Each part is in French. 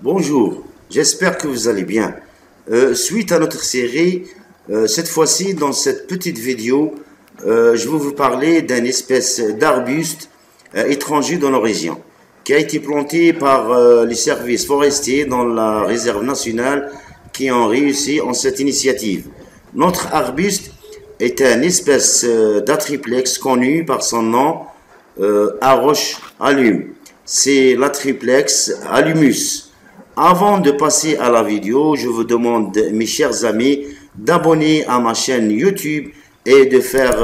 Bonjour, j'espère que vous allez bien. Suite à notre série, cette fois-ci, dans cette petite vidéo, je vais vous parler d'une espèce d'arbuste étranger dans nos régions, qui a été planté par les services forestiers dans la réserve nationale qui ont réussi en cette initiative. Notre arbuste est une espèce d'atriplex connue par son nom Aroche alum. C'est l'atriplex allumus. Avant de passer à la vidéo, je vous demande, mes chers amis, d'abonner à ma chaîne YouTube et de faire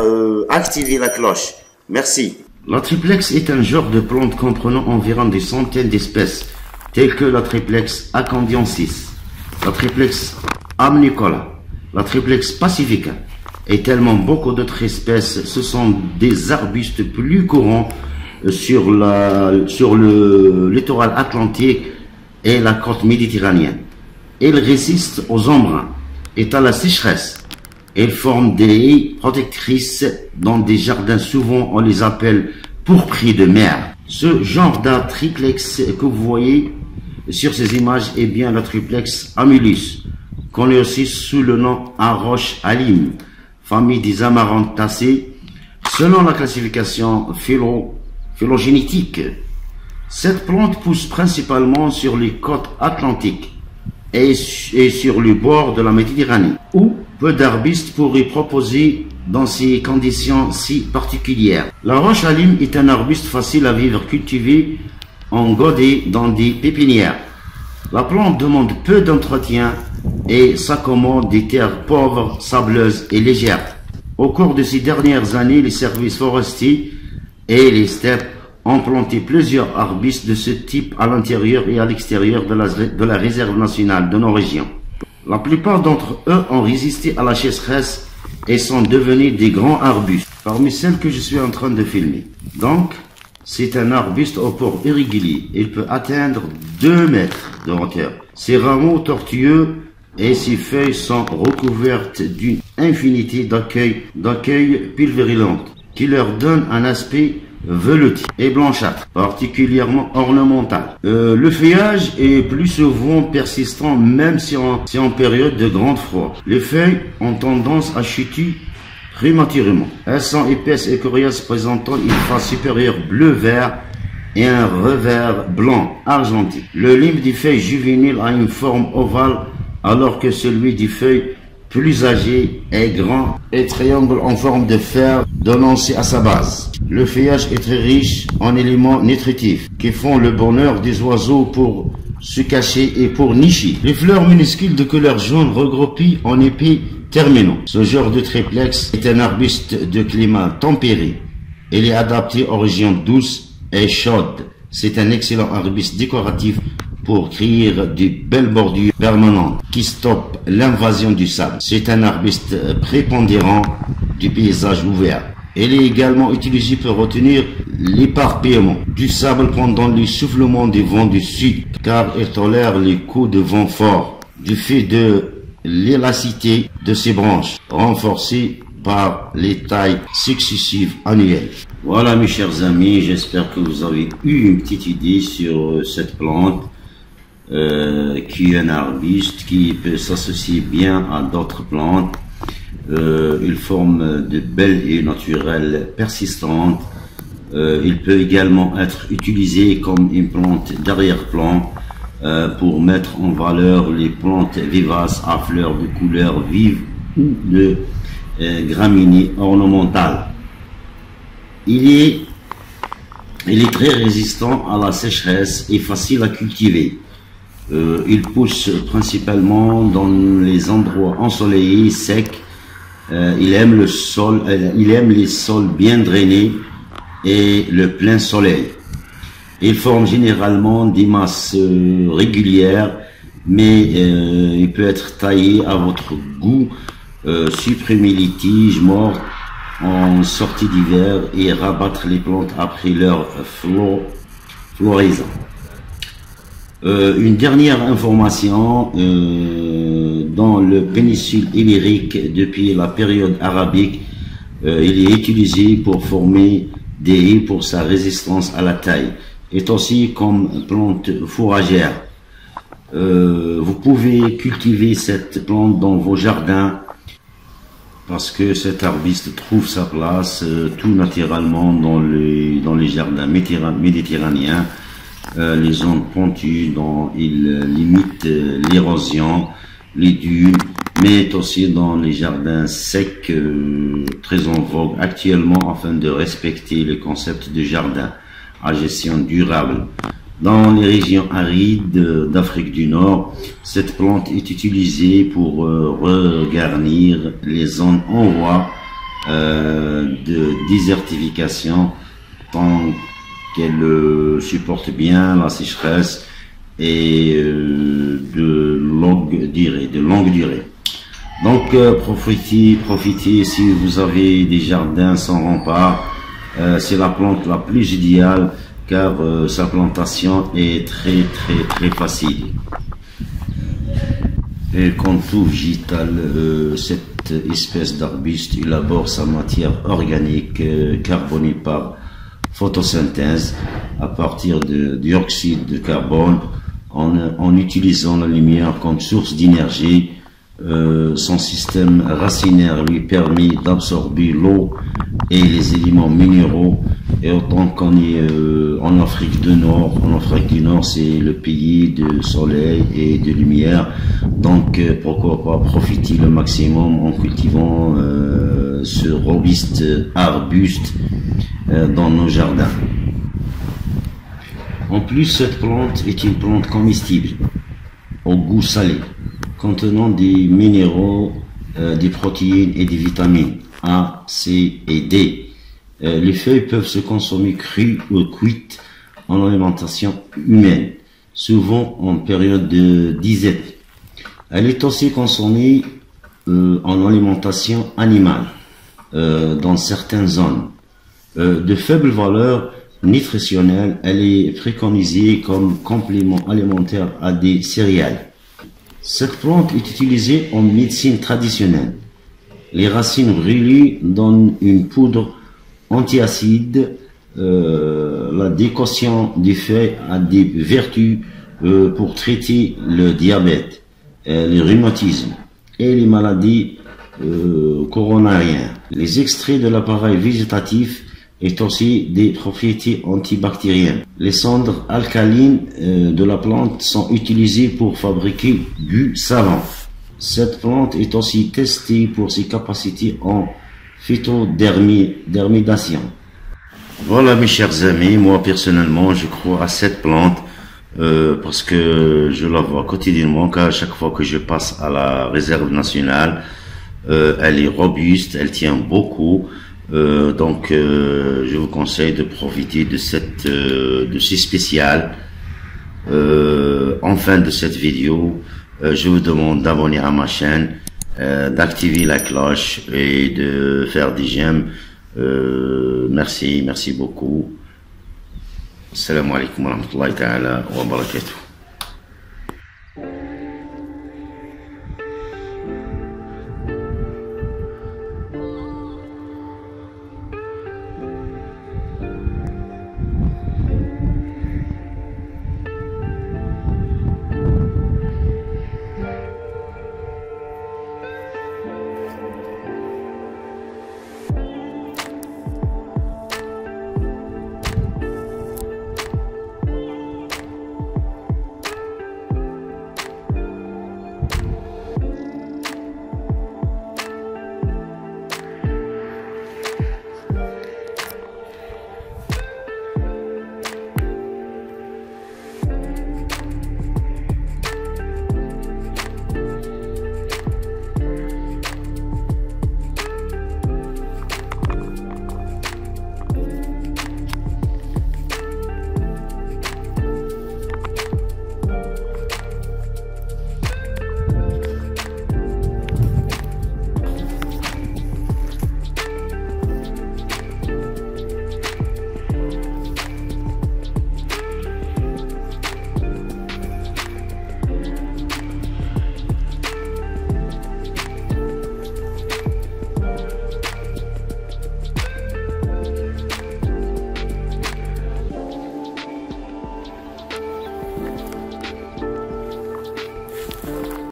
activer la cloche. Merci. L'atriplex est un genre de plante comprenant environ des centaines d'espèces, telles que l'atriplex acandiensis, l'atriplex amnicola, l'atriplex pacifica et tellement beaucoup d'autres espèces. Ce sont des arbustes plus courants sur le littoral atlantique et la côte méditerranéenne. Ils résistent aux embruns et à la sécheresse. Ils forment des haies protectrices dans des jardins. Souvent on les appelle pourpris de mer. Ce genre d'atriplex que vous voyez sur ces images est bien l'atriplex amulus, connu aussi sous le nom Aroche alum, famille des amarantacées, selon la classification phylogénétique. Cette plante pousse principalement sur les côtes atlantiques et sur le bord de la Méditerranée, où peu d'arbustes pourraient proposer dans ces conditions si particulières. La roche alum est un arbuste facile à vivre cultivé en godet dans des pépinières. La plante demande peu d'entretien et s'accommode des terres pauvres, sableuses et légères. Au cours de ces dernières années, les services forestiers et les steppes ont planté plusieurs arbustes de ce type à l'intérieur et à l'extérieur de la réserve nationale de nos régions. La plupart d'entre eux ont résisté à la sécheresse et sont devenus des grands arbustes, parmi celles que je suis en train de filmer. Donc, c'est un arbuste au port irrégulier. Il peut atteindre 2 mètres de hauteur. Ses rameaux tortueux et ses feuilles sont recouvertes d'une infinité d'accueils pulvérulantes qui leur donnent un aspect velouté et blanchâtre, particulièrement ornemental. Le feuillage est plus souvent persistant, même si en période de grand froid. Les feuilles ont tendance à chuter prématurément. Elles sont épaisses et coriaces, présentant une face supérieure bleu-vert et un revers blanc argenté. Le limbe des feuilles juvéniles a une forme ovale, alors que celui des feuilles plus âgées est grand et triangle en forme de fer donancé à sa base. Le feuillage est très riche en éléments nutritifs qui font le bonheur des oiseaux pour se cacher et pour nicher. Les fleurs minuscules de couleur jaune regroupées en épis terminaux. Ce genre de triplex est un arbuste de climat tempéré. Il est adapté aux régions douces et chaudes. C'est un excellent arbuste décoratif pour créer de belles bordures permanentes qui stoppent l'invasion du sable. C'est un arbuste prépondérant du paysage ouvert. Il est également utilisé pour retenir l'éparpillement du sable pendant l'essoufflement des vents du sud, car il tolère les coups de vent forts du fait de l'élasticité de ses branches, renforcées par les tailles successives annuelles. Voilà mes chers amis, j'espère que vous avez eu une petite idée sur cette plante qui est un arbuste qui peut s'associer bien à d'autres plantes. Il forme de belles haies naturelles persistantes. Il peut également être utilisé comme une plante d'arrière-plan pour mettre en valeur les plantes vivaces à fleurs de couleur vive ou de graminées ornementales. Il est très résistant à la sécheresse et facile à cultiver. Il pousse principalement dans les endroits ensoleillés, secs. Il aime les sols bien drainés et le plein soleil. Il forme généralement des masses régulières, mais il peut être taillé à votre goût, supprimer les tiges mortes en sortie d'hiver et rabattre les plantes après leur floraison. Une dernière information, dans le péninsule ibérique, depuis la période arabique, il est utilisé pour former des haies pour sa résistance à la taille. Est aussi comme plante fourragère. Vous pouvez cultiver cette plante dans vos jardins parce que cet arbuste trouve sa place tout naturellement dans les jardins méditerranéens, les zones pointues dont il limite l'érosion, les dunes, mais aussi dans les jardins secs très en vogue actuellement afin de respecter le concept de jardin à gestion durable. Dans les régions arides d'Afrique du Nord, cette plante est utilisée pour regarnir les zones en voie de désertification tant qu'elle supporte bien la sécheresse et de longue durée. Donc profitez si vous avez des jardins sans rempart, c'est la plante la plus idéale car sa plantation est très facile. Et comme tout végétal, cette espèce d'arbuste élabore sa matière organique carbonée par photosynthèse à partir de dioxyde de carbone en utilisant la lumière comme source d'énergie. Son système racinaire lui permet d'absorber l'eau et les éléments minéraux. Et autant qu'on est en Afrique du Nord, c'est le pays de soleil et de lumière. Donc pourquoi pas profiter le maximum en cultivant ce robuste arbuste dans nos jardins. En plus, cette plante est une plante comestible au goût salé, contenant des minéraux, des protéines et des vitamines A, C et D. Les feuilles peuvent se consommer crues ou cuites en alimentation humaine, souvent en période de disette. Elle est aussi consommée en alimentation animale dans certaines zones. De faible valeur nutritionnelle, elle est préconisée comme complément alimentaire à des céréales. Cette plante est utilisée en médecine traditionnelle. Les racines brûlées donnent une poudre antiacide. La décoction des feuilles a des vertus pour traiter le diabète, le rhumatisme et les maladies coronariennes. Les extraits de l'appareil végétatif est aussi des propriétés antibactériennes. Les cendres alcalines de la plante sont utilisées pour fabriquer du savon. Cette plante est aussi testée pour ses capacités en phytodermidation. Voilà mes chers amis, moi personnellement je crois à cette plante parce que je la vois quotidiennement, car à chaque fois que je passe à la réserve nationale, elle est robuste, elle tient beaucoup. Donc je vous conseille de profiter de ce spécial. En fin de cette vidéo, je vous demande d'abonner à ma chaîne, d'activer la cloche et de faire des j'aime. Merci beaucoup. Assalamu alaikum wa rahmatullahi ta'ala wa barakatuh.